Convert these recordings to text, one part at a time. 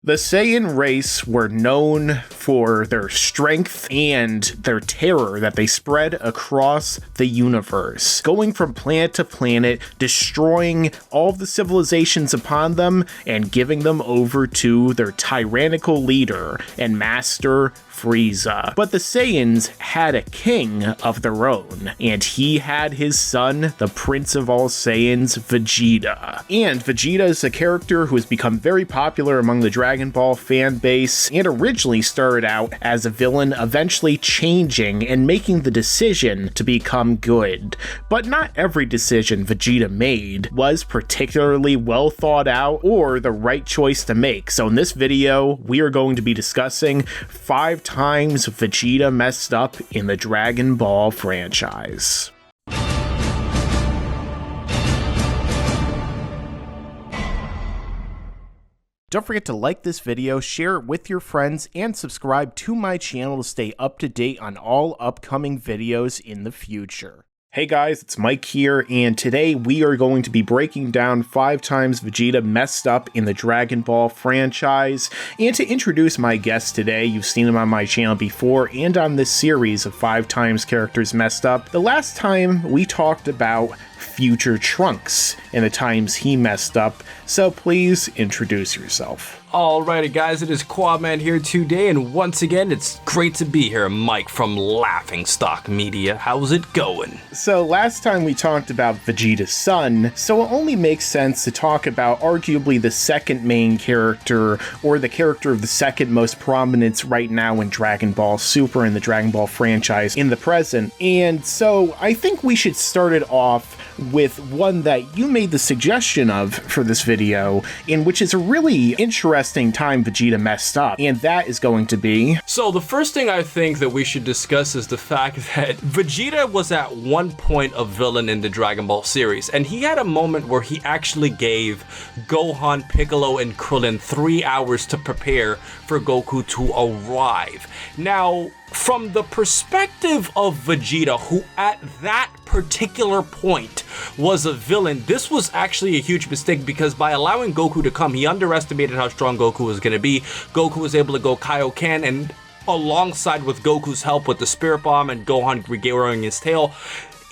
The Saiyan race were known for their strength and their terror that they spread across the universe, going from planet to planet, destroying all the civilizations upon them, and giving them over to their tyrannical leader and master, Frieza. But the Saiyans had a king of their own, and he had his son, the Prince of all Saiyans, Vegeta. And Vegeta is a character who has become very popular among the Dragon Ball fan base, and originally started out as a villain, eventually changing and making the decision to become good. But not every decision Vegeta made was particularly well thought out or the right choice to make. So in this video, we are going to be discussing 5 times Vegeta messed up in the Dragon Ball franchise. Don't forget to like this video, share it with your friends, and subscribe to my channel to stay up to date on all upcoming videos in the future. Hey guys, it's Mike here, and today we are going to be breaking down 5 times Vegeta messed up in the Dragon Ball franchise. And to introduce my guest today, you've seen him on my channel before and on this series of 5 times characters messed up. The last time we talked about future Trunks and the times he messed up, so please introduce yourself. Alrighty guys, it is QAAMAN here today, and once again, it's great to be here. Mike from Laughingstock Media. How's it going? So last time we talked about Vegeta's son, so it only makes sense to talk about arguably the second main character, or the character of the second most prominence right now in Dragon Ball Super and the Dragon Ball franchise in the present. And so I think we should start it off with one that you made the suggestion of for this video, in which is a really interesting time Vegeta messed up, and that is going to be... So the first thing I think that we should discuss is the fact that Vegeta was at one point a villain in the Dragon Ball series, and he had a moment where he actually gave Gohan, Piccolo, and Krillin 3 hours to prepare for Goku to arrive. Now, from the perspective of Vegeta, who at that particular point was a villain, this was actually a huge mistake, because by allowing Goku to come, he underestimated how strong Goku was going to be. Goku was able to go Kaioken, and alongside with Goku's help with the Spirit Bomb and Gohan regrowing his tail,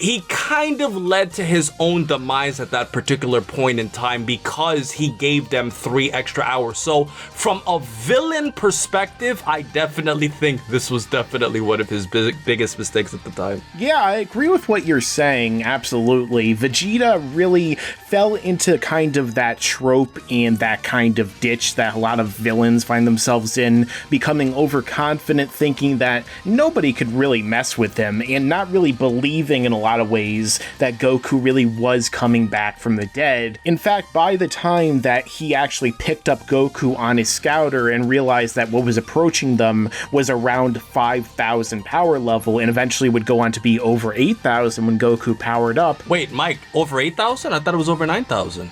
he kind of led to his own demise at that particular point in time, because he gave them 3 extra hours. So from a villain perspective, I definitely think this was definitely one of his biggest mistakes at the time. Yeah, I agree with what you're saying, absolutely. Vegeta really fell into kind of that trope and that kind of ditch that a lot of villains find themselves in, becoming overconfident, thinking that nobody could really mess with him, and not really believing in a lot of ways that Goku really was coming back from the dead. In fact, by the time that he actually picked up Goku on his scouter and realized that what was approaching them was around 5,000 power level, and eventually would go on to be over 8,000 when Goku powered up. Wait, Mike, over 8,000? I thought it was over 9,000.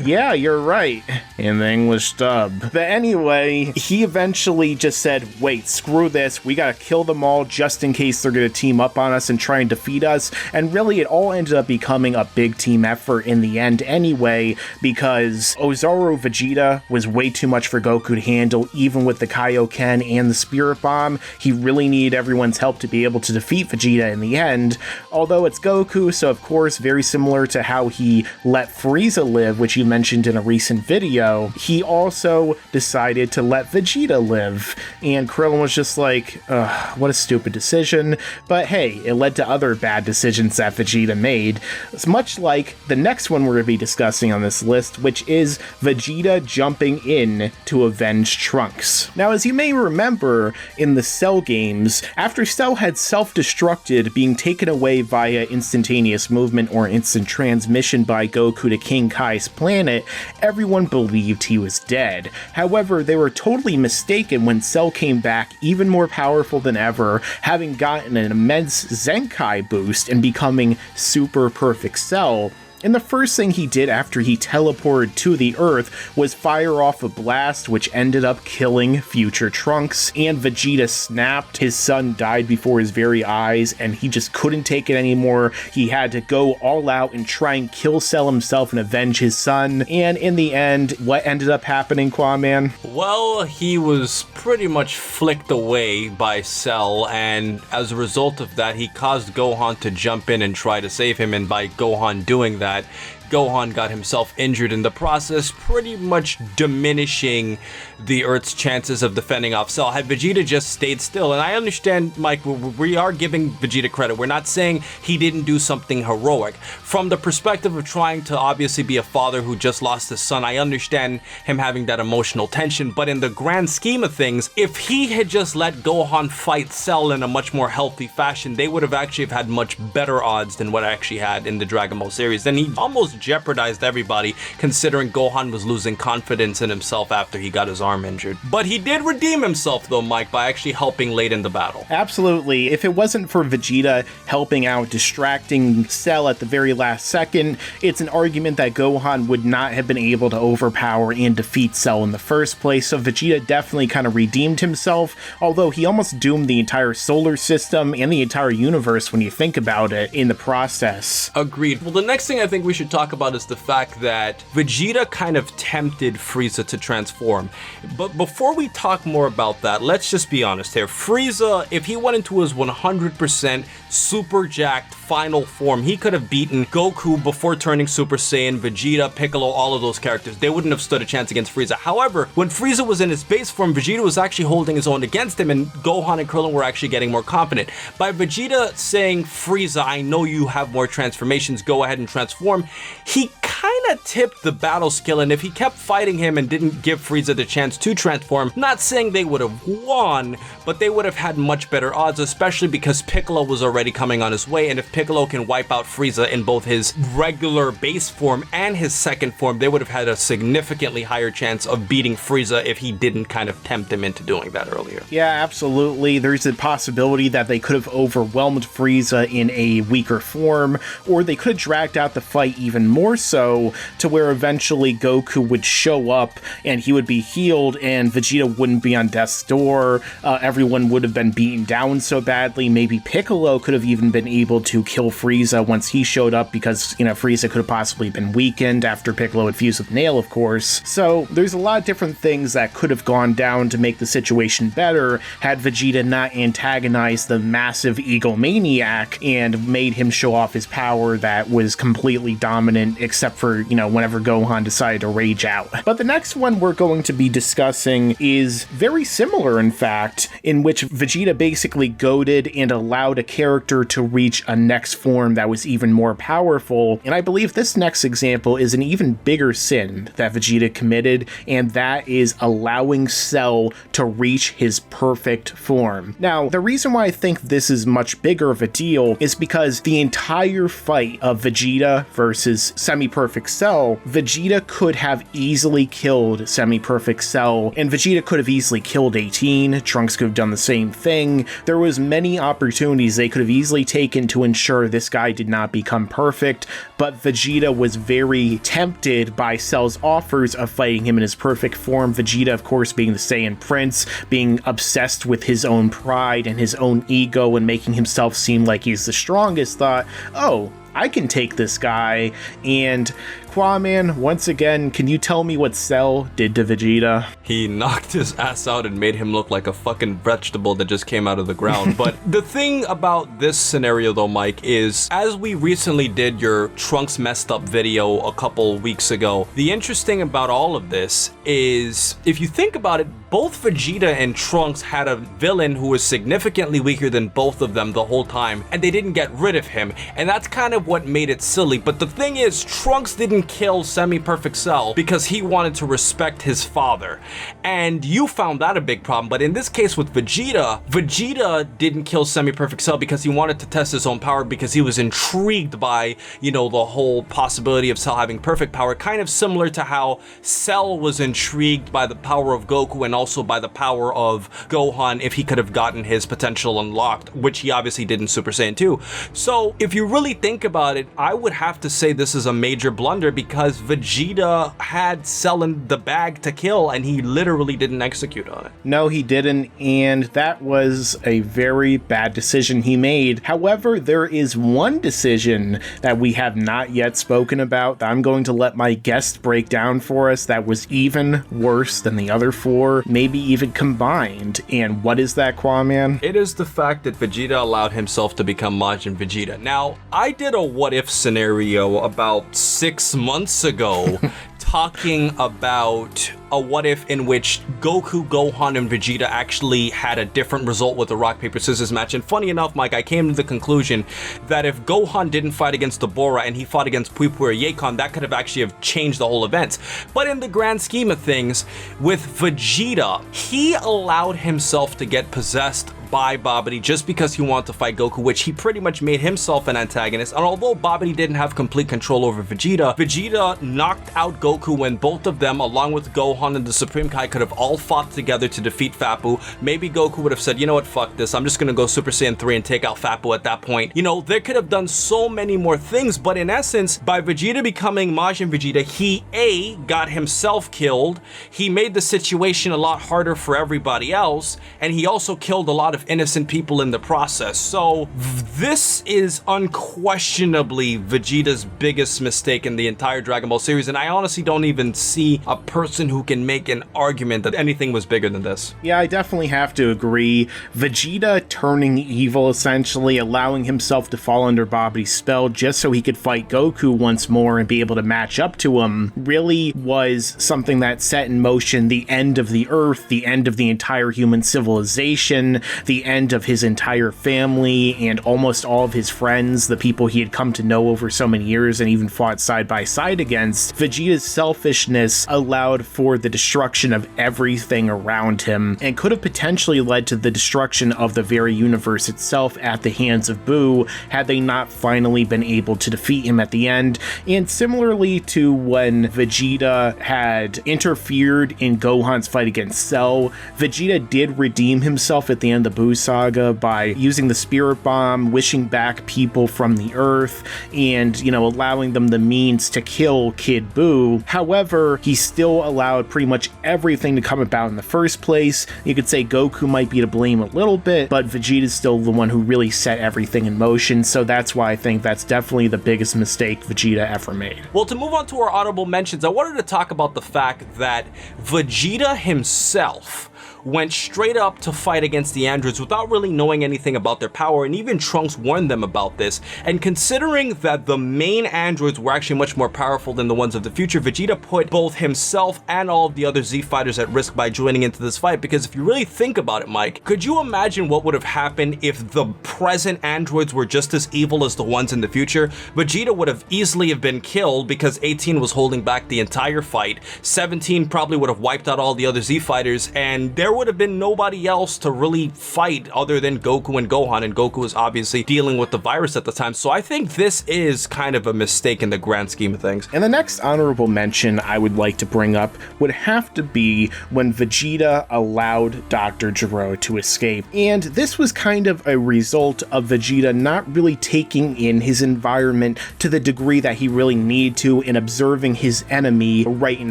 Yeah, you're right, in the English dub. But anyway, he eventually just said, wait, screw this, we gotta kill them all just in case they're gonna team up on us and try and defeat us. And really, it all ended up becoming a big team effort in the end anyway, because Ozaru Vegeta was way too much for Goku to handle, even with the Kaioken and the Spirit Bomb. He really needed everyone's help to be able to defeat Vegeta in the end. Although it's Goku, so of course, very similar to how he let Frieza live, which you mentioned in a recent video, he also decided to let Vegeta live. And Krillin was just like, ugh, what a stupid decision. But hey, it led to other bad decisions that Vegeta made. It's much like the next one we're going to be discussing on this list, which is Vegeta jumping in to avenge Trunks. Now, as you may remember in the Cell games, after Cell had self-destructed, being taken away via instantaneous movement or instant transmission by Goku to King Kai's planet, everyone believed he was dead. However, they were totally mistaken when Cell came back even more powerful than ever, having gotten an immense Zenkai boost and becoming Super Perfect Cell. And the first thing he did after he teleported to the Earth was fire off a blast, which ended up killing future Trunks, and Vegeta snapped. His son died before his very eyes, and he just couldn't take it anymore. He had to go all out and try and kill Cell himself and avenge his son. And in the end, what ended up happening, QAAMAN? Well, he was pretty much flicked away by Cell, and as a result of that, he caused Gohan to jump in and try to save him, and by Gohan doing that, Gohan got himself injured in the process, pretty much diminishing the Earth's chances of defending off Cell. Had Vegeta just stayed still, and I understand, Mike, we are giving Vegeta credit. We're not saying he didn't do something heroic. From the perspective of trying to obviously be a father who just lost his son, I understand him having that emotional tension, but in the grand scheme of things, if he had just let Gohan fight Cell in a much more healthy fashion, they would have actually had much better odds than what I actually had in the Dragon Ball series. Then he almost jeopardized everybody, considering Gohan was losing confidence in himself after he got his arm injured. But he did redeem himself though, Mike, by actually helping late in the battle. Absolutely. If it wasn't for Vegeta helping out, distracting Cell at the very last second, it's an argument that Gohan would not have been able to overpower and defeat Cell in the first place. So Vegeta definitely kind of redeemed himself, although he almost doomed the entire solar system and the entire universe when you think about it in the process. Agreed. Well, the next thing I think we should talk about is the fact that Vegeta kind of tempted Frieza to transform. But before we talk more about that, let's just be honest here. Frieza, if he went into his 100% super jacked final form, he could have beaten Goku before turning Super Saiyan, Vegeta, Piccolo, all of those characters. They wouldn't have stood a chance against Frieza. However, when Frieza was in his base form, Vegeta was actually holding his own against him, and Gohan and Krillin were actually getting more confident. By Vegeta saying, Frieza, I know you have more transformations, go ahead and transform, he kind of tipped the battle skill, and if he kept fighting him and didn't give Frieza the chance to transform, not saying they would have won, but they would have had much better odds, especially because Piccolo was already coming on his way, and if Piccolo can wipe out Frieza in both his regular base form and his second form, they would have had a significantly higher chance of beating Frieza if he didn't kind of tempt him into doing that earlier. Yeah, absolutely. There's a possibility that they could have overwhelmed Frieza in a weaker form, or they could have dragged out the fight even more so to where eventually Goku would show up and he would be healed and Vegeta wouldn't be on death's door. Everyone would have been beaten down so badly. Maybe Piccolo could have even been able to kill Frieza once he showed up because, you know, Frieza could have possibly been weakened after Piccolo had fused with Nail, of course. So there's a lot of different things that could have gone down to make the situation better had Vegeta not antagonized the massive egomaniac and made him show off his power that was completely dominant, except for, you know, whenever Gohan decided to rage out. But the next one we're going to be discussing is very similar, in fact, in which Vegeta basically goaded and allowed a character to reach a next form that was even more powerful. And I believe this next example is an even bigger sin that Vegeta committed, and that is allowing Cell to reach his perfect form. Now, the reason why I think this is much bigger of a deal is because the entire fight of Vegeta versus Semi-Perfect Cell, Vegeta could have easily killed Semi-Perfect Cell, and Vegeta could have easily killed 18, Trunks could have done the same thing. There was many opportunities they could have easily taken to ensure this guy did not become perfect, but Vegeta was very tempted by Cell's offers of fighting him in his perfect form. Vegeta, of course, being the Saiyan Prince, being obsessed with his own pride and his own ego and making himself seem like he's the strongest, thought, oh, I can take this guy. And QAAMAN, once again, can you tell me what Cell did to Vegeta? He knocked his ass out and made him look like a fucking vegetable that just came out of the ground. But the thing about this scenario though, Mike, is as we recently did your Trunks messed up video a couple weeks ago, the interesting about all of this is, if you think about it, both Vegeta and Trunks had a villain who was significantly weaker than both of them the whole time, and they didn't get rid of him, and that's kind of what made it silly. But the thing is, Trunks didn't didn't kill Semi-Perfect Cell because he wanted to respect his father. And you found that a big problem. But in this case with Vegeta, Vegeta didn't kill Semi-Perfect Cell because he wanted to test his own power, because he was intrigued by, you know, the whole possibility of Cell having perfect power, kind of similar to how Cell was intrigued by the power of Goku and also by the power of Gohan if he could have gotten his potential unlocked, which he obviously did in Super Saiyan 2. So if you really think about it, I would have to say this is a major blunder, because Vegeta had Cell in the bag to kill and he literally didn't execute on it. No, he didn't, and that was a very bad decision he made. However, there is one decision that we have not yet spoken about that I'm going to let my guest break down for us that was even worse than the other four, maybe even combined. And what is that, QAAMAN? It is the fact that Vegeta allowed himself to become Majin Vegeta. Now, I did a what-if scenario about 6 months ago talking about a what-if in which Goku, Gohan, and Vegeta actually had a different result with the rock, paper, scissors match. And funny enough, Mike, I came to the conclusion that if Gohan didn't fight against Dabura and he fought against Pui or Yakon, that could have actually have changed the whole events. But in the grand scheme of things, with Vegeta, he allowed himself to get possessed by Babidi just because he wanted to fight Goku, which he pretty much made himself an antagonist. And although Babidi didn't have complete control over Vegeta, Vegeta knocked out Goku when both of them, along with Gohan and the Supreme Kai, could have all fought together to defeat Fappu. Maybe Goku would have said, you know what, fuck this, I'm just gonna go Super Saiyan 3 and take out Fappu at that point. You know, they could have done so many more things, but in essence, by Vegeta becoming Majin Vegeta, he A, got himself killed, he made the situation a lot harder for everybody else, and he also killed a lot of innocent people in the process. So this is unquestionably Vegeta's biggest mistake in the entire Dragon Ball series, and I honestly don't even see a person who can make an argument that anything was bigger than this. Yeah, I definitely have to agree. Vegeta turning evil, essentially allowing himself to fall under Babidi's spell just so he could fight Goku once more and be able to match up to him, really was something that set in motion the end of the Earth, the end of the entire human civilization, the end of his entire family and almost all of his friends, the people he had come to know over so many years and even fought side by side against. Vegeta's selfishness allowed for the destruction of everything around him and could have potentially led to the destruction of the very universe itself at the hands of Buu had they not finally been able to defeat him at the end. And similarly to when Vegeta had interfered in Gohan's fight against Cell, Vegeta did redeem himself at the end of the Buu saga by using the Spirit Bomb, wishing back people from the Earth, and, you know, allowing them the means to kill Kid Buu. However, he still allowed pretty much everything to come about in the first place. You could say Goku might be to blame a little bit, but Vegeta's still the one who really set everything in motion, so that's why I think that's definitely the biggest mistake Vegeta ever made. Well, to move on to our honorable mentions, I wanted to talk about the fact that Vegeta himself went straight up to fight against the androids without really knowing anything about their power, and even Trunks warned them about this. And considering that the main androids were actually much more powerful than the ones of the future, Vegeta put both himself and all of the other Z fighters at risk by joining into this fight. Because if you really think about it, Mike, could you imagine what would have happened if the present androids were just as evil as the ones in the future? Vegeta would have easily have been killed because 18 was holding back the entire fight. 17 probably would have wiped out all the other Z fighters, and there would have been nobody else to really fight other than Goku and Gohan, and Goku was obviously dealing with the virus at the time. So I think this is kind of a mistake in the grand scheme of things. And the next honorable mention I would like to bring up would have to be when Vegeta allowed Dr. Gero to escape. And this was kind of a result of Vegeta not really taking in his environment to the degree that he really needed to in observing his enemy right in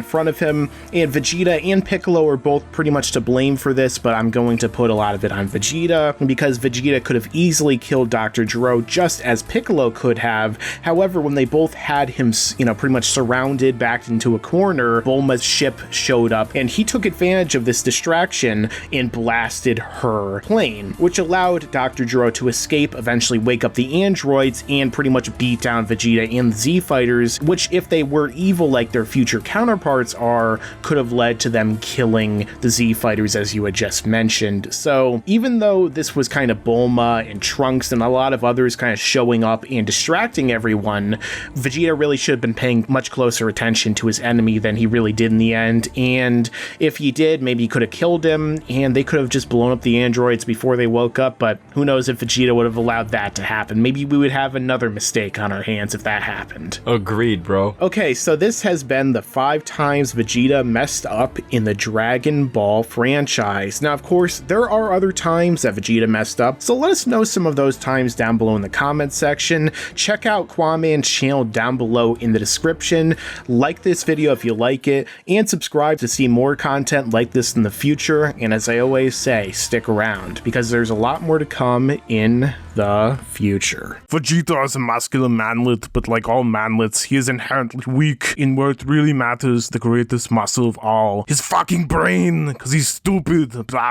front of him. And Vegeta and Piccolo are both pretty much to blame for this, but I'm going to put a lot of it on Vegeta, because Vegeta could have easily killed Dr. Gero just as Piccolo could have. However, when they both had him, you know, pretty much surrounded, backed into a corner, Bulma's ship showed up, and he took advantage of this distraction and blasted her plane, which allowed Dr. Gero to escape, eventually wake up the androids, and pretty much beat down Vegeta and the Z fighters, which, if they were evil like their future counterparts are, could have led to them killing the Z fighters fighters, as you had just mentioned. So even though this was kind of Bulma and Trunks and a lot of others kind of showing up and distracting everyone, Vegeta really should have been paying much closer attention to his enemy than he really did in the end. And if he did, maybe he could have killed him and they could have just blown up the androids before they woke up. But who knows if Vegeta would have allowed that to happen. Maybe we would have another mistake on our hands if that happened. Agreed, bro. Okay, so this has been the 5 times Vegeta messed up in the Dragon Ball franchise. Now, of course, there are other times that Vegeta messed up, so let us know some of those times down below in the comments section. Check out QAAMAN'S channel down below in the description. Like this video if you like it, and subscribe to see more content like this in the future. And as I always say, stick around, because there's a lot more to come in the future. Vegeta is a masculine manlet, but like all manlets, he is inherently weak in where it really matters, the greatest muscle of all, his fucking brain, because he's stupid. Blah.